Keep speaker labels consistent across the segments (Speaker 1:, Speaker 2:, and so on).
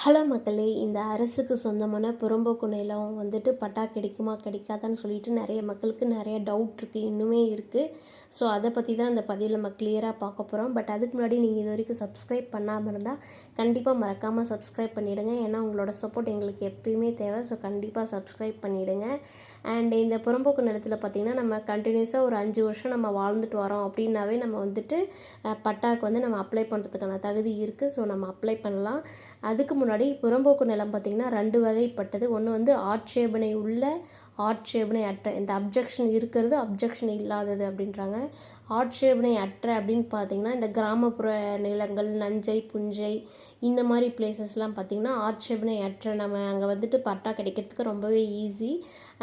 Speaker 1: Hello மக்களே, இந்த அரசுக்கு சொந்தமான புறம்போக்கு நிலம் வந்துட்டு பட்டா கிடைக்குமா கிடைக்காதான்னு சொல்லிட்டு நிறைய மக்களுக்கு நிறைய டவுட் இருக்குது, இன்னுமே இருக்குது. ஸோ அதை பற்றி தான் இந்த பதிவில் நம்ம கிளியராக பார்க்க போகிறோம். பட் அதுக்கு முன்னாடி நீங்கள் இது வரைக்கும் சப்ஸ்கிரைப் பண்ணாமல் இருந்தால் கண்டிப்பாக மறக்காமல் சப்ஸ்கிரைப் பண்ணிவிடுங்க. ஏன்னா உங்களோட சப்போர்ட் எங்களுக்கு எப்பயுமே தேவை. ஸோ கண்டிப்பாக சப்ஸ்கிரைப் பண்ணிவிடுங்க. அண்ட் இந்த புறம்போக்கு நிலத்தில் பார்த்திங்கன்னா நம்ம கண்டினியூஸாக ஒரு 5 வருஷம் நம்ம வாழ்ந்துட்டு வரோம் அப்படின்னாவே நம்ம வந்துட்டு பட்டாக்கு வந்து நம்ம அப்ளை பண்ணுறதுக்கான தகுதி இருக்குது. ஸோ நம்ம அப்ளை பண்ணலாம். அதுக்கு முன்னாடி புறம்போக்கு நிலம் பார்த்திங்கன்னா 2 வகைப்பட்டது. ஒன்று வந்து ஆட்சேபனை உள்ள, ஆட்சேபனை அற்ற. இந்த அப்ஜெக்ஷன் இருக்கிறது, அப்ஜெக்ஷன் இல்லாதது அப்படின்றாங்க. ஆட்சேபனை அற்ற அப்படின்னு பார்த்திங்கன்னா இந்த கிராமப்புற நிலங்கள், நஞ்சை, புஞ்சை இந்த மாதிரி பிளேசஸ்லாம் பார்த்திங்கன்னா ஆட்சேபனை அற்ற, நம்ம அங்கே வந்துட்டு பட்டா கிடைக்கிறதுக்கு ரொம்பவே ஈஸி.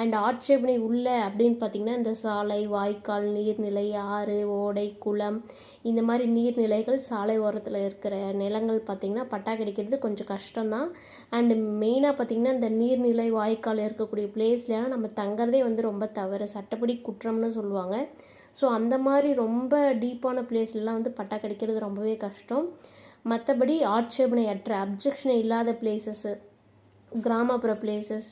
Speaker 1: அண்ட் ஆட்சேபனை உள்ள அப்படின்னு பார்த்திங்கன்னா இந்த சாலை, வாய்க்கால், நீர்நிலை, ஆறு, ஓடை, குளம் இந்த மாதிரி நீர்நிலைகள், சாலை ஓரத்தில் இருக்கிற நிலங்கள் பார்த்திங்கன்னா பட்டா கிடைக்கிறது கொஞ்சம் கஷ்டம்தான். அண்டு மெயினாக பார்த்திங்கன்னா இந்த நீர்நிலை, வாய்க்கால் இருக்கக்கூடிய பிளேஸ்லாம் நம்ம தங்குறதே வந்து ரொம்ப தவறு, சட்டப்படி குற்றம்னு சொல்லுவாங்க. ஸோ அந்த மாதிரி ரொம்ப டீப்பான பிளேஸ்லாம் வந்து பட்டா கிடைக்கிறது ரொம்பவே கஷ்டம். மற்றபடி ஆட்சேபனை அற்ற, அப்ஜெக்ஷன் இல்லாத பிளேசஸ்ஸு, கிராமப்புற பிளேசஸ்,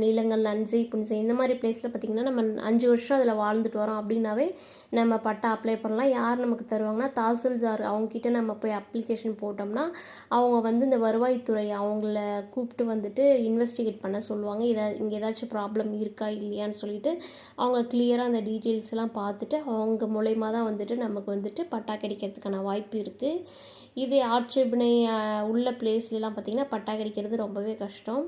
Speaker 1: நிலங்கள், நஞ்சை, புன்சை இந்த மாதிரி பிளேஸில் பார்த்திங்கன்னா நம்ம 5 வருஷம் அதில் வாழ்ந்துட்டு வரோம் அப்படின்னாவே நம்ம பட்டா அப்ளை பண்ணலாம். யார் நமக்கு தருவாங்கன்னா தாசில்தார். அவங்கக்கிட்ட நம்ம போய் அப்ளிகேஷன் போட்டோம்னா அவங்க வந்து இந்த வருவாய்த்துறை அவங்கள கூப்பிட்டு வந்துட்டு இன்வெஸ்டிகேட் பண்ண சொல்லுவாங்க. இங்கே ஏதாச்சும் ப்ராப்ளம் இருக்கா இல்லையான்னு சொல்லிட்டு அவங்க கிளியராக அந்த டீட்டெயில்ஸ்லாம் பார்த்துட்டு அவங்க மூலயமா தான் வந்துட்டு நமக்கு வந்துட்டு பட்டா கிடைக்கிறதுக்கான வாய்ப்பு இருக்குது. இதே ஆட்சேபனை உள்ள பிளேஸ்லாம் பார்த்திங்கன்னா பட்டா கிடைக்கிறது ரொம்பவே கஷ்டம்.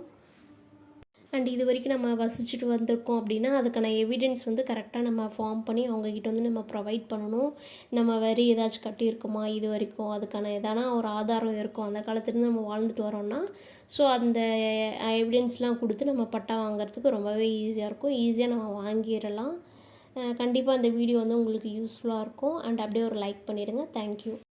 Speaker 1: அண்ட் இது வரைக்கும் நம்ம வசிச்சுட்டு வந்திருக்கோம் அப்படின்னா அதுக்கான எவிடன்ஸ் வந்து கரெக்டாக நம்ம ஃபார்ம் பண்ணி அவங்கக்கிட்ட வந்து நம்ம ப்ரொவைட் பண்ணணும். நம்ம வரி ஏதாச்சும் கட்டியிருக்கோமா இது வரைக்கும், அதுக்கான எதானா ஒரு ஆதாரம் இருக்கும், அந்த காலத்துலேருந்து நம்ம வாழ்ந்துட்டு வரோம்னா. ஸோ அந்த எவிடன்ஸ்லாம் கொடுத்து நம்ம பட்டா வாங்குறதுக்கு ரொம்பவே ஈஸியாக இருக்கும். ஈஸியாக நம்ம வாங்கிடலாம். கண்டிப்பாக அந்த வீடியோ வந்து உங்களுக்கு யூஸ்ஃபுல்லாக இருக்கும். அண்ட் அப்படியே ஒரு லைக் பண்ணிவிடுங்க. தேங்க்யூ.